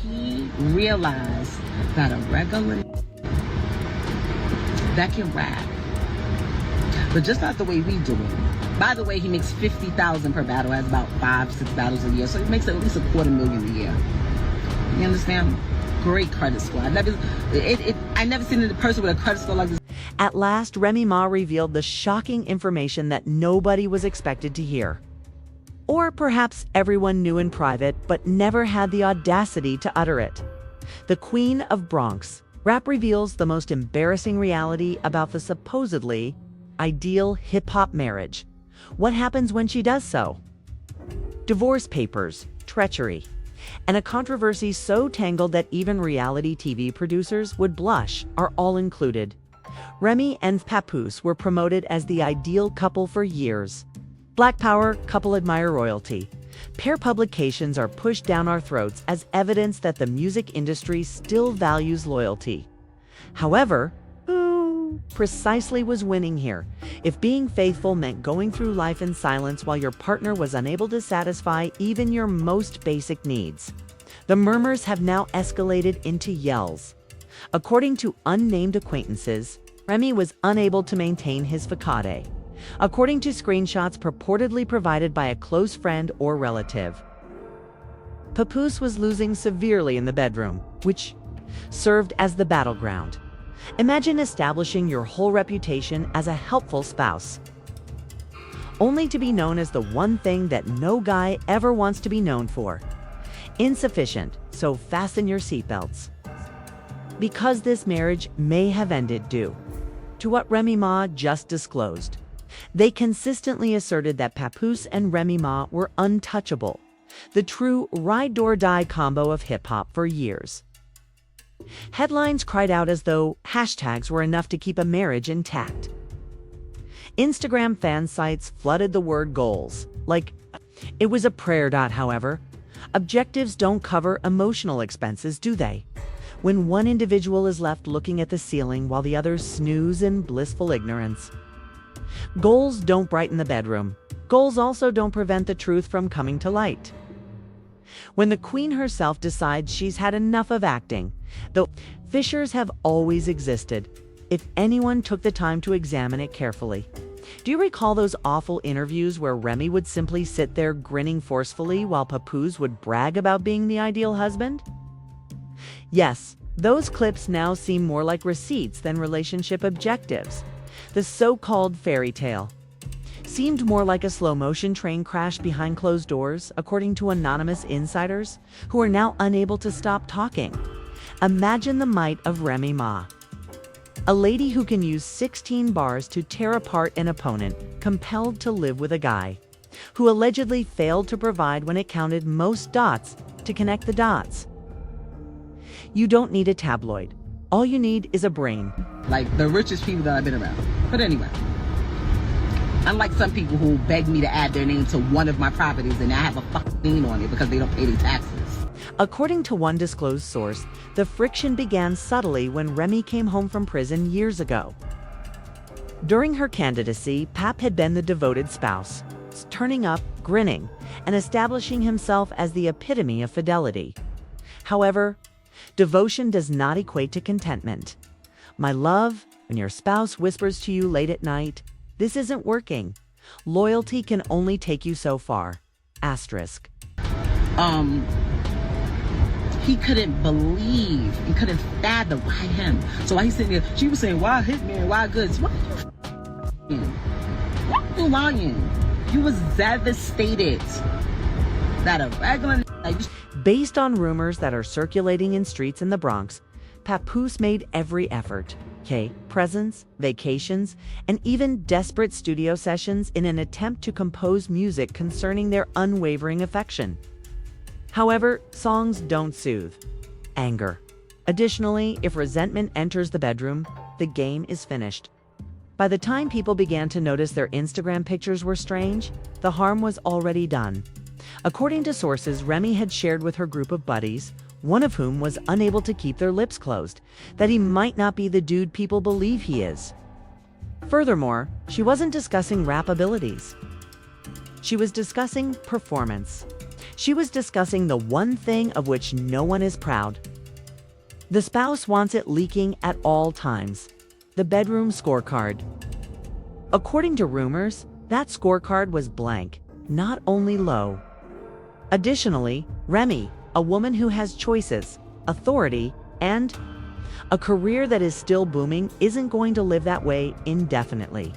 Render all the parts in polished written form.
he realized that a regular that can rap, but just not the way we do it. By the way, he makes $50,000 per battle, has about 5-6 battles a year, so he makes at least $250,000 a year. You understand? Great credit score. I never seen a person with a credit score like this. At last, Remy Ma revealed the shocking information that nobody was expected to hear. Or perhaps everyone knew in private, but never had the audacity to utter it. The Queen of Bronx rap reveals the most embarrassing reality about the supposedly ideal hip-hop marriage. What happens when she does so? Divorce papers, treachery, and a controversy so tangled that even reality TV producers would blush are all included. Remy and Papoose were promoted as the ideal couple for years. Black power, couple admire royalty. Pair publications are pushed down our throats as evidence that the music industry still values loyalty. However, who precisely was winning here? If being faithful meant going through life in silence while your partner was unable to satisfy even your most basic needs. The murmurs have now escalated into yells. According to unnamed acquaintances, Remy was unable to maintain his facade. According to screenshots purportedly provided by a close friend or relative, Papoose was losing severely in the bedroom, which served as the battleground. Imagine establishing your whole reputation as a helpful spouse, only to be known as the one thing that no guy ever wants to be known for. Insufficient, so fasten your seatbelts. Because this marriage may have ended due to what Remy Ma just disclosed. They consistently asserted that Papoose and Remy Ma were untouchable, the true ride-or-die combo of hip-hop for years. Headlines cried out as though hashtags were enough to keep a marriage intact. Instagram fan sites flooded the word goals, like it was a prayer. However, objectives don't cover emotional expenses, do they? When one individual is left looking at the ceiling while the others snooze in blissful ignorance. Goals don't brighten the bedroom. Goals also don't prevent the truth from coming to light. When the queen herself decides she's had enough of acting, though fissures have always existed, if anyone took the time to examine it carefully. Do you recall those awful interviews where Remy would simply sit there grinning forcefully while Papoose would brag about being the ideal husband? Yes, those clips now seem more like receipts than relationship objectives. The so-called fairy tale seemed more like a slow-motion train crash behind closed doors, according to anonymous insiders who are now unable to stop talking. Imagine the might of Remy Ma, a lady who can use 16 bars to tear apart an opponent, compelled to live with a guy who allegedly failed to provide when it counted most dots to connect the dots. You don't need a tabloid. All you need is a brain. Like the richest people that I've been around. But anyway, unlike some people who beg me to add their name to one of my properties and I have a fucking lien on it because they don't pay their taxes. According to one disclosed source, the friction began subtly when Remy came home from prison years ago. During her candidacy, Pap had been the devoted spouse, turning up, grinning, and establishing himself as the epitome of fidelity. However, devotion does not equate to contentment. My love, when your spouse whispers to you late at night, "This isn't working," loyalty can only take you so far. Asterisk. He couldn't believe and couldn't fathom why him. So while he's sitting there, she was saying, "Why Hitman? Why Goods? Why you lying? You was devastated that a regular Based on rumors that are circulating in streets in the Bronx, Papoose made every effort. Presents, vacations, and even desperate studio sessions in an attempt to compose music concerning their unwavering affection. However, songs don't soothe anger. Additionally, if resentment enters the bedroom, the game is finished. By the time people began to notice their Instagram pictures were strange, the harm was already done. According to sources Remy had shared with her group of buddies, one of whom was unable to keep their lips closed, that he might not be the dude people believe he is. Furthermore, she wasn't discussing rap abilities. She was discussing performance. She was discussing the one thing of which no one is proud. The spouse wants it leaking at all times: the bedroom scorecard. According to rumors, that scorecard was blank, not only low. Additionally, Remy, a woman who has choices, authority, and a career that is still booming, isn't going to live that way indefinitely.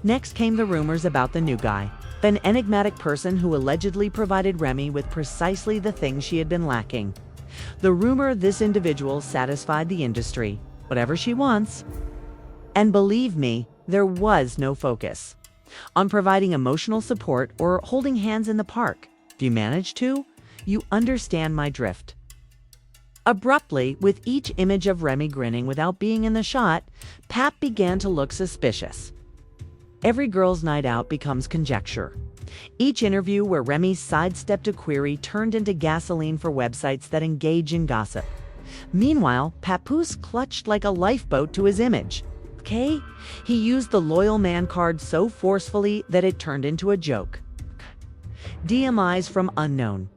Next came the rumors about the new guy, an enigmatic person who allegedly provided Remy with precisely the things she had been lacking. The rumor this individual satisfied the industry, whatever she wants. And believe me, there was no focus on providing emotional support or holding hands in the park. If you manage to, you understand my drift. Abruptly, with each image of Remy grinning without being in the shot, Pap began to look suspicious. Every girl's night out becomes conjecture. Each interview where Remy sidestepped a query turned into gasoline for websites that engage in gossip. Meanwhile, Papoose clutched like a lifeboat to his image. Okay? He used the loyal man card so forcefully that it turned into a joke. DMIs from unknown.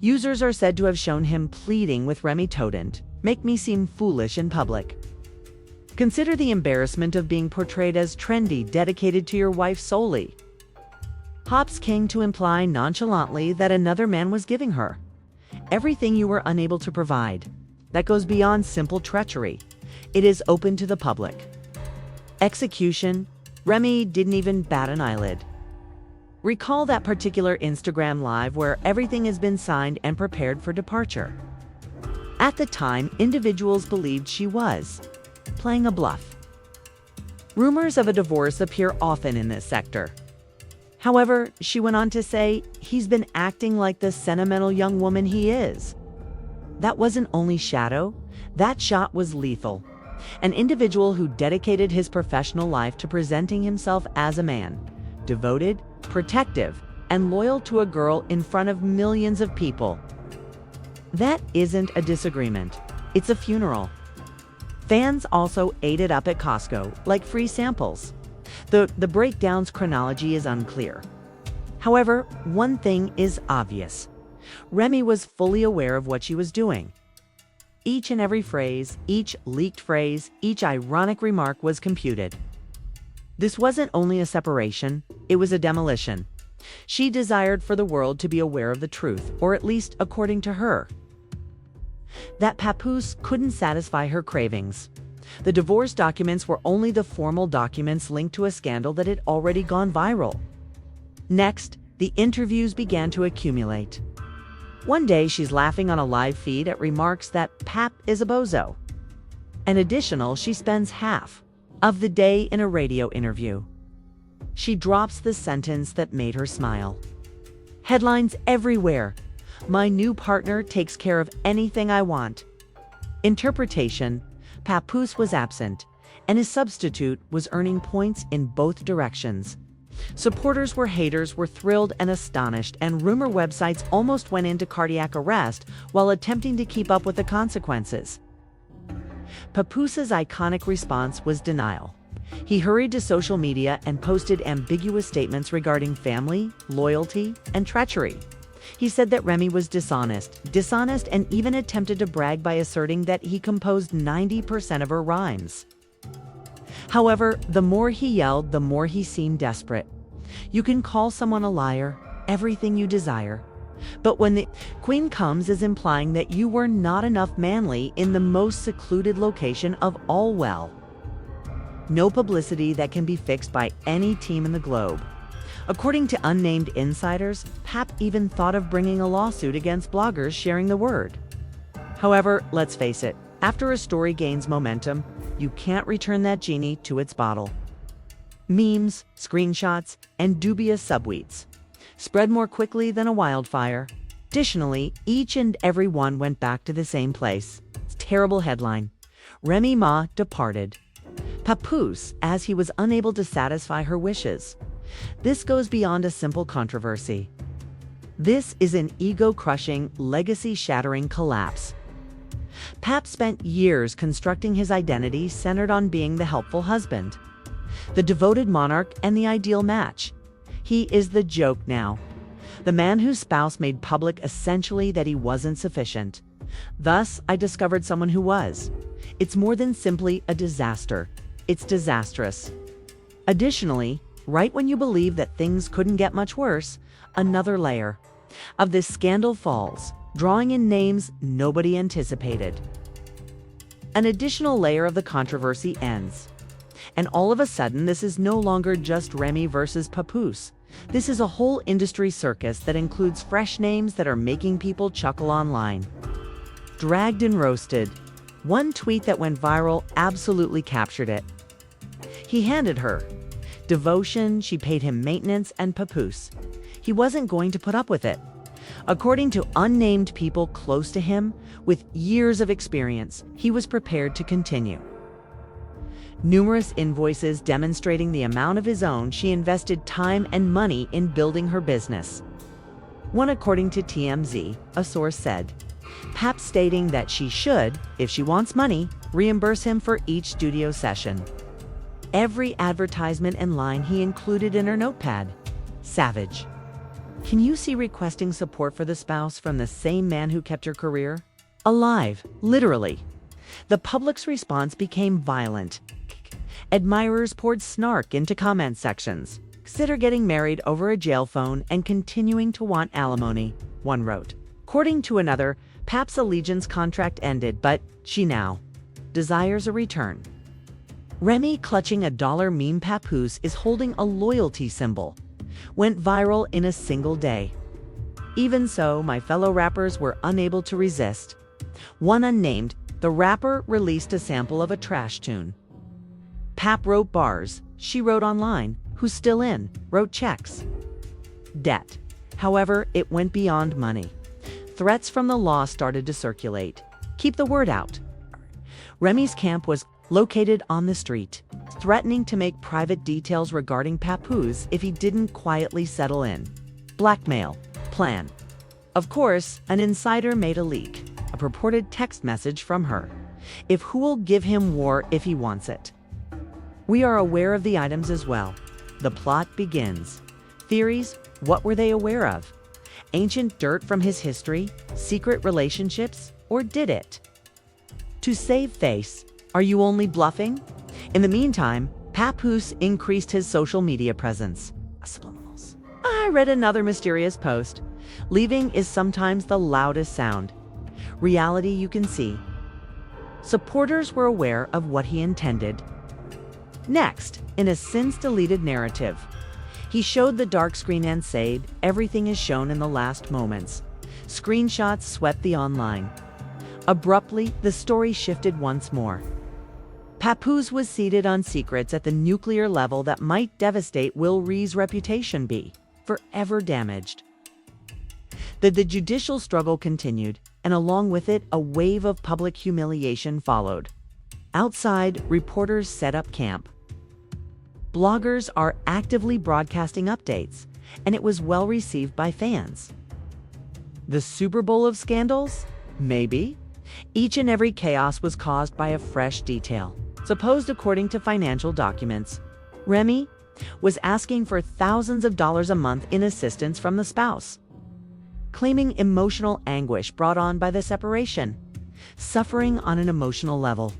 Users are said to have shown him pleading with Remy Todent, "Make me seem foolish in public." Consider the embarrassment of being portrayed as trendy, dedicated to your wife solely. Hops King to imply nonchalantly that another man was giving her everything you were unable to provide. That goes beyond simple treachery. It is open to the public. Execution. Remy didn't even bat an eyelid. Recall that particular Instagram live where everything has been signed and prepared for departure. At the time, individuals believed she was playing a bluff. Rumors of a divorce appear often in this sector. However, she went on to say, he's been acting like the sentimental young woman he is. That wasn't only shadow, that shot was lethal. An individual who dedicated his professional life to presenting himself as a man, devoted, protective, and loyal to a girl in front of millions of people. That isn't a disagreement, it's a funeral. Fans also ate it up at Costco, like free samples. The breakdown's chronology is unclear. However, one thing is obvious. Remy was fully aware of what she was doing. Each and every phrase, each leaked phrase, each ironic remark was computed. This wasn't only a separation, it was a demolition. She desired for the world to be aware of the truth, or at least according to her. That Papoose couldn't satisfy her cravings. The divorce documents were only the formal documents linked to a scandal that had already gone viral. Next, the interviews began to accumulate. One day, she's laughing on a live feed at remarks that Pap is a bozo. An additional, she spends half of the day in a radio interview. She drops the sentence that made her smile. Headlines everywhere. My new partner takes care of anything I want. Interpretation. Papoose was absent, and his substitute was earning points in both directions. Supporters were haters were thrilled and astonished, and rumor websites almost went into cardiac arrest while attempting to keep up with the consequences. Papoose's iconic response was denial. He hurried to social media and posted ambiguous statements regarding family, loyalty, and treachery. He said that Remy was dishonest, and even attempted to brag by asserting that he composed 90% of her rhymes. However, the more he yelled, the more he seemed desperate. You can call someone a liar, everything you desire. But when the queen comes is implying that you were not enough manly in the most secluded location of all well. No publicity that can be fixed by any team in the globe. According to unnamed insiders, Pap even thought of bringing a lawsuit against bloggers sharing the word. However, let's face it, after a story gains momentum, you can't return that genie to its bottle. Memes, screenshots, and dubious subtweets spread more quickly than a wildfire. Additionally, each and every one went back to the same place. Terrible headline. Remy Ma departed. Papoose, as he was unable to satisfy her wishes. This goes beyond a simple controversy. This is an ego-crushing, legacy-shattering collapse. Pap spent years constructing his identity centered on being the helpful husband, the devoted monarch, and the ideal match. He is the joke now. The man whose spouse made public essentially that he wasn't sufficient. Thus, I discovered someone who was. It's more than simply a disaster. It's disastrous. Additionally, right when you believe that things couldn't get much worse, another layer of this scandal falls, drawing in names nobody anticipated. An additional layer of the controversy ends. And all of a sudden, this is no longer just Remy versus Papoose. This is a whole industry circus that includes fresh names that are making people chuckle online. Dragged and roasted. One tweet that went viral absolutely captured it. He handed her devotion, she paid him maintenance, and Papoose. He wasn't going to put up with it. According to unnamed people close to him, with years of experience, he was prepared to continue. Numerous invoices demonstrating the amount of his own she invested time and money in building her business. One, according to TMZ, a source said, Pap stating that she should, if she wants money, reimburse him for each studio session. Every advertisement and line he included in her notepad. Savage. Can you see requesting support for the spouse from the same man who kept her career alive, literally? The public's response became violent. Admirers poured snark into comment sections. Consider getting married over a jail phone and continuing to want alimony, one wrote. According to another, Pap's allegiance contract ended, but she now desires a return. Remy clutching a dollar meme Papoose is holding a loyalty symbol. Went viral in a single day. Even so, my fellow rappers were unable to resist. One unnamed, the rapper released a sample of a trash tune. Pap wrote bars, she wrote online, who's still in, wrote checks. Debt. However, it went beyond money. Threats from the law started to circulate. Keep the word out. Remy's camp was located on the street, threatening to make private details regarding Papoose if he didn't quietly settle in. Blackmail. Plan. Of course, an insider made a leak, a purported text message from her. If who'll give him war if he wants it. We are aware of the items as well. The plot begins. Theories, what were they aware of? Ancient dirt from his history? Secret relationships? Or did it? To save face, are you only bluffing? In the meantime, Papoose increased his social media presence. Subliminals. I read another mysterious post. Leaving is sometimes the loudest sound. Reality you can see. Supporters were aware of what he intended. Next, in a since-deleted narrative, he showed the dark screen and said, everything is shown in the last moments. Screenshots swept the online. Abruptly, the story shifted once more. Papoose was seated on secrets at the nuclear level that might devastate Will Ree's reputation be forever damaged. The judicial struggle continued, and along with it, a wave of public humiliation followed. Outside, reporters set up camp. Bloggers are actively broadcasting updates, and it was well received by fans. The Super Bowl of scandals? Maybe. Each and every chaos was caused by a fresh detail. Supposed according to financial documents, Remy was asking for thousands of dollars a month in assistance from the spouse, claiming emotional anguish brought on by the separation, suffering on an emotional level.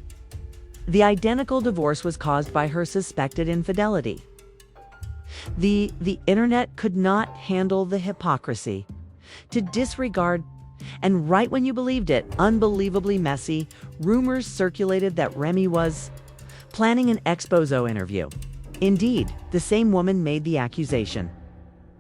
The identical divorce was caused by her suspected infidelity. The internet could not handle the hypocrisy. To disregard, and right when you believed it, unbelievably messy, rumors circulated that Remy was planning an exposo interview. Indeed, the same woman made the accusation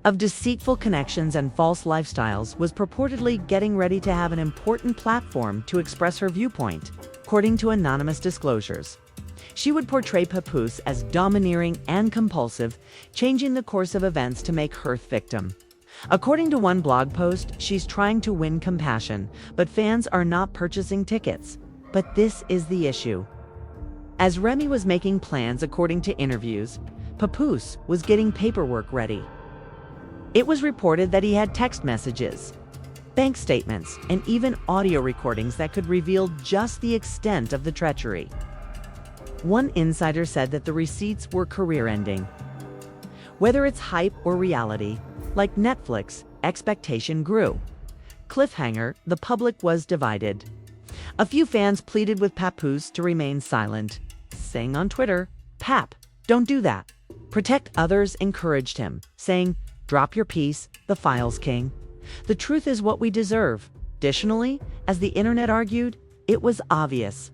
of deceitful connections and false lifestyles was purportedly getting ready to have an important platform to express her viewpoint, according to anonymous disclosures. She would portray Papoose as domineering and compulsive, changing the course of events to make her the victim. According to one blog post, she's trying to win compassion, but fans are not purchasing tickets. But this is the issue. As Remy was making plans according to interviews, Papoose was getting paperwork ready. It was reported that he had text messages, bank statements, and even audio recordings that could reveal just the extent of the treachery. One insider said that the receipts were career-ending. Whether it's hype or reality, like Netflix, expectation grew. Cliffhanger, the public was divided. A few fans pleaded with Papoose to remain silent, saying on Twitter, "Pap, don't do that." Protect others encouraged him, saying, "Drop your piece, the file's king. The truth is what we deserve." Additionally, as the internet argued, it was obvious.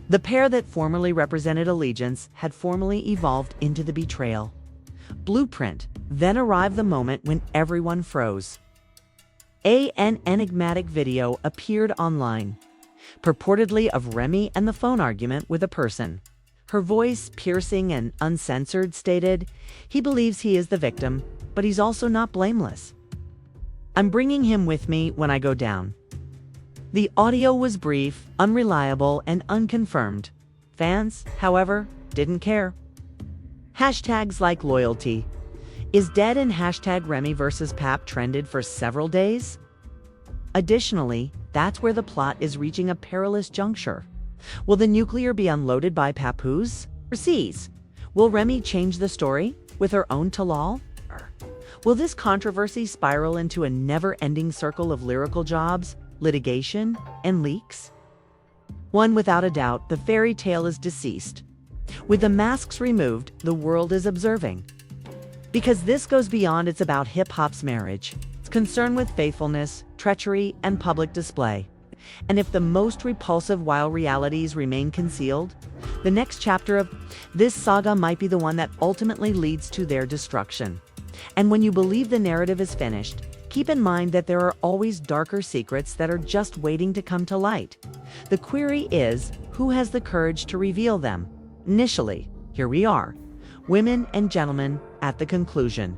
The pair that formerly represented allegiance had formally evolved into the betrayal. Blueprint. Then arrived the moment when everyone froze. An enigmatic video appeared online, purportedly of Remy and the phone argument with a person. Her voice, piercing and uncensored, stated, "He believes he is the victim, but he's also not blameless. I'm bringing him with me when I go down." The audio was brief, unreliable, and unconfirmed. Fans, however, didn't care. Hashtags like loyalty is dead and hashtag Remy versus Pap trended for several days. Additionally, that's where the plot is reaching a perilous juncture. Will the nuclear be unloaded by Papoose overseas? Will Remy change the story with her own tell-all? Will this controversy spiral into a never-ending circle of lyrical jobs, litigation, and leaks? One without a doubt, the fairy tale is deceased. With the masks removed, the world is observing. Because this goes beyond it's about hip-hop's marriage. It's concerned with faithfulness, treachery, and public display. And if the most repulsive while realities remain concealed, the next chapter of this saga might be the one that ultimately leads to their destruction. And when you believe the narrative is finished, keep in mind that there are always darker secrets that are just waiting to come to light. The query is, who has the courage to reveal them? Initially, here we are, women and gentlemen, at the conclusion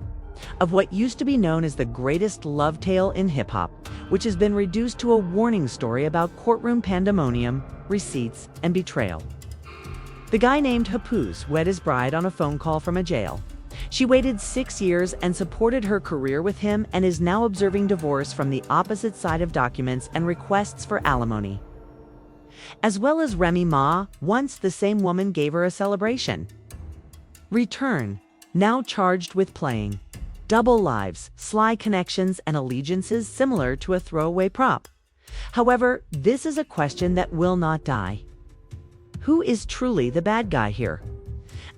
of what used to be known as the greatest love tale in hip-hop, which has been reduced to a warning story about courtroom pandemonium, receipts, and betrayal. The guy named Papoose wed his bride on a phone call from a jail. She waited 6 years and supported her career with him and is now observing divorce from the opposite side of documents and requests for alimony. As well as Remy Ma, once the same woman gave her a celebration. Return, now charged with playing double lives, sly connections, and allegiances similar to a throwaway prop. However, this is a question that will not die. Who is truly the bad guy here?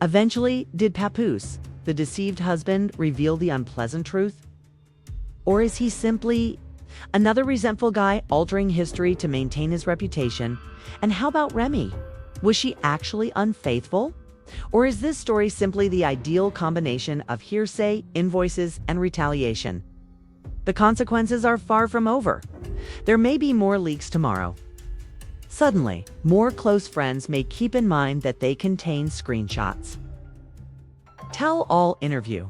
Eventually, did Papoose, the deceived husband, reveal the unpleasant truth? Or is he simply another resentful guy altering history to maintain his reputation? And how about Remy? Was she actually unfaithful? Or is this story simply the ideal combination of hearsay, invoices, and retaliation? The consequences are far from over. There may be more leaks tomorrow. Suddenly, more close friends may keep in mind that they contain screenshots. Tell-all interview.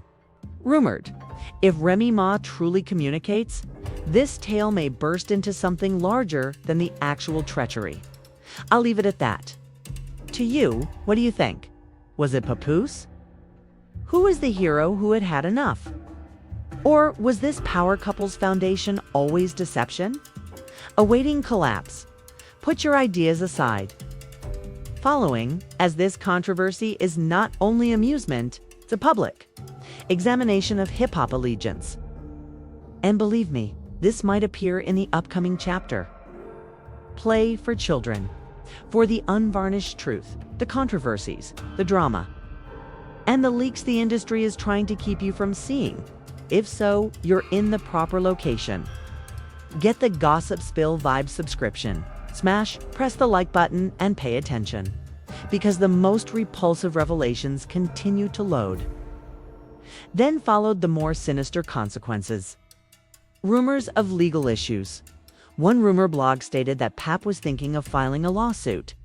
Rumored, if Remy Ma truly communicates, this tale may burst into something larger than the actual treachery. I'll leave it at that. To you, what do you think? Was it Papoose? Who is the hero who had had enough? Or was this power couple's foundation always deception? Awaiting collapse. Put your ideas aside. Following, as this controversy is not only amusement, it's a public examination of hip-hop allegiance. And believe me, this might appear in the upcoming chapter. Play for children. For the unvarnished truth, the controversies, the drama, and the leaks the industry is trying to keep you from seeing. If so, you're in the proper location. Get the Gossip Spill Vibe subscription. Smash, press the like button, and pay attention. Because the most repulsive revelations continue to load. Then followed the more sinister consequences. Rumors of legal issues. One rumor blog stated that Pap was thinking of filing a lawsuit.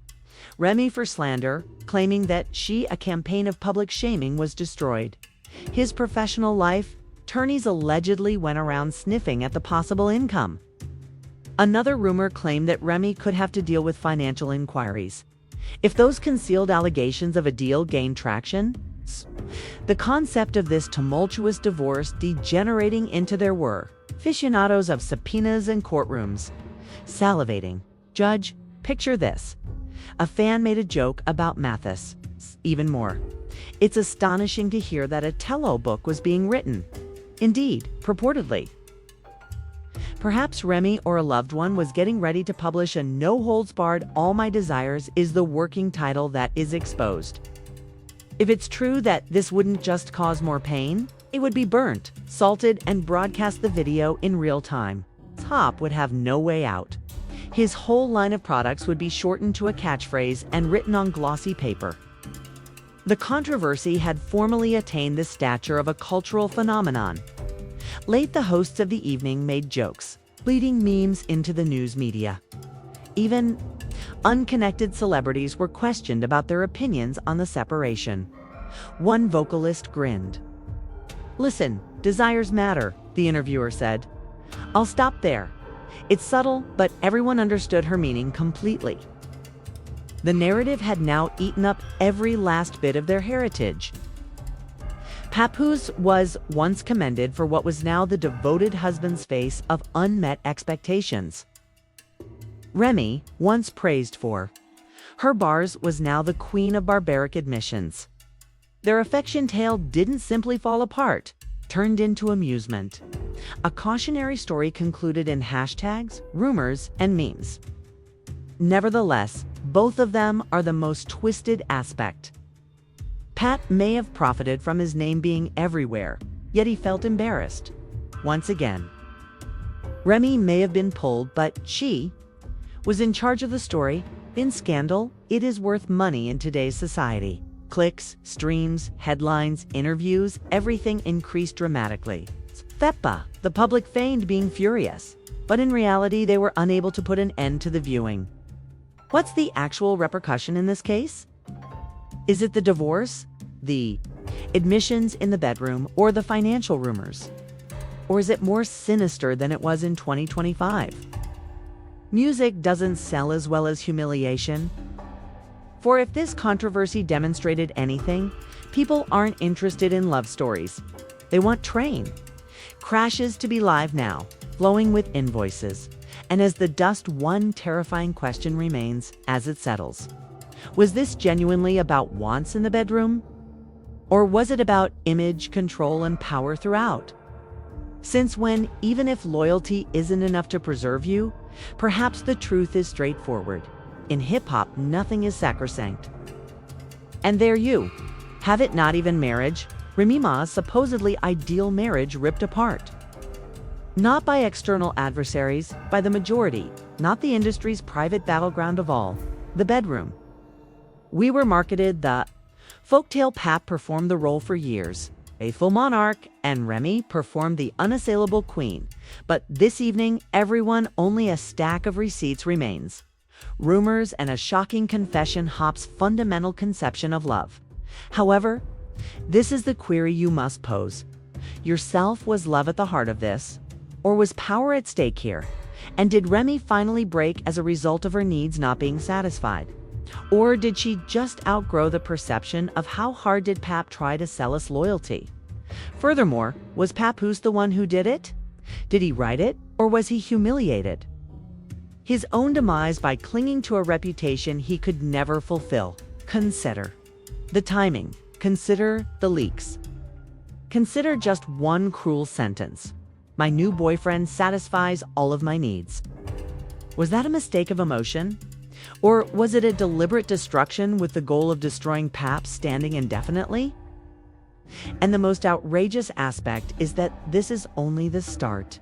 Remy for slander, claiming that a campaign of public shaming was destroyed. His professional life, attorneys allegedly went around sniffing at the possible income. Another rumor claimed that Remy could have to deal with financial inquiries if those concealed allegations of a deal gained traction. The concept of this tumultuous divorce degenerating into there were aficionados of subpoenas and courtrooms, salivating. Judge, picture this. A fan made a joke about Mathis. Even more. It's astonishing to hear that a tell-all book was being written. Indeed, purportedly, Perhaps Remy or a loved one was getting ready to publish a no-holds-barred "All My Desires" is the working title that is exposed. If it's true that this wouldn't just cause more pain, it would be burnt, salted, and broadcast the video in real time. Top would have no way out. His whole line of products would be shortened to a catchphrase and written on glossy paper. The controversy had formally attained the stature of a cultural phenomenon. Late, the hosts of the evening made jokes, bleeding memes into the news media. Even unconnected celebrities were questioned about their opinions on the separation. One vocalist grinned. "Listen, desires matter," the interviewer said. "I'll stop there." It's subtle, but everyone understood her meaning completely. The narrative had now eaten up every last bit of their heritage. Papoose was once commended for what was now the devoted husband's face of unmet expectations. Remy, once praised for her bars, was now the queen of barbaric admissions. Their affection tale didn't simply fall apart, turned into amusement. A cautionary story concluded in hashtags, rumors, and memes. Nevertheless, both of them are the most twisted aspect. Pat may have profited from his name being everywhere, yet he felt embarrassed. Once again. Remy may have been pulled, but she was in charge of the story. In scandal, it is worth money in today's society. Clicks, streams, headlines, interviews, everything increased dramatically. FEPA, the public feigned being furious, but in reality they were unable to put an end to the viewing. What's the actual repercussion in this case? Is it the divorce, the admissions in the bedroom, or the financial rumors? Or is it more sinister than it was in 2025? Music doesn't sell as well as humiliation. For if this controversy demonstrated anything, people aren't interested in love stories. They want train crashes to be live now, flowing with invoices. And as the dust, one terrifying question remains as it settles. Was this genuinely about wants in the bedroom? Or was it about image, control, and power throughout? Since when, even if loyalty isn't enough to preserve you, perhaps the truth is straightforward. In hip-hop, nothing is sacrosanct. And there you have it, not even marriage. Remy Ma's supposedly ideal marriage ripped apart. Not by external adversaries, by the majority, not the industry's private battleground of all, the bedroom. We were marketed the folktale. Pap performed the role for years, faithful monarch, and Remy performed the unassailable queen. But this evening, everyone, only a stack of receipts remains. Rumors and a shocking confession Hop's fundamental conception of love. However, this is the query you must pose. Yourself, was love at the heart of this? Or was power at stake here? And did Remy finally break as a result of her needs not being satisfied? Or did she just outgrow the perception of how hard did Pap try to sell us loyalty? Furthermore, was Papoose the one who did it? Did he write it, or was he humiliated? His own demise by clinging to a reputation he could never fulfill. Consider the timing. Consider the leaks. Consider just one cruel sentence. My new boyfriend satisfies all of my needs. Was that a mistake of emotion? Or was it a deliberate destruction with the goal of destroying Pap standing indefinitely? And the most outrageous aspect is that this is only the start.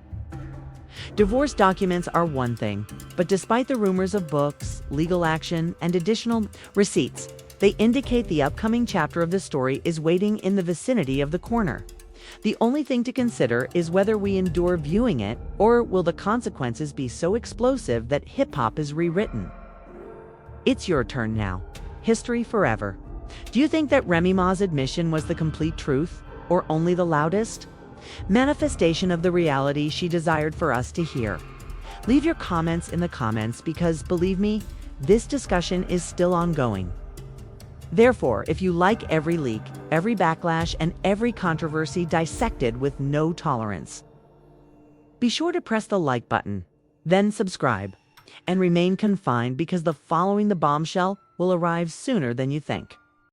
Divorce documents are one thing, but despite the rumors of books, legal action, and additional receipts, they indicate the upcoming chapter of the story is waiting in the vicinity of the corner. The only thing to consider is whether we endure viewing it, or will the consequences be so explosive that hip-hop is rewritten. It's your turn now. History forever. Do you think that Remy Ma's admission was the complete truth, or only the loudest manifestation of the reality she desired for us to hear? Leave your comments in the comments because, believe me, this discussion is still ongoing. Therefore, if you like every leak, every backlash, and every controversy dissected with no tolerance, be sure to press the like button, then subscribe, and remain confined because the following the bombshell will arrive sooner than you think.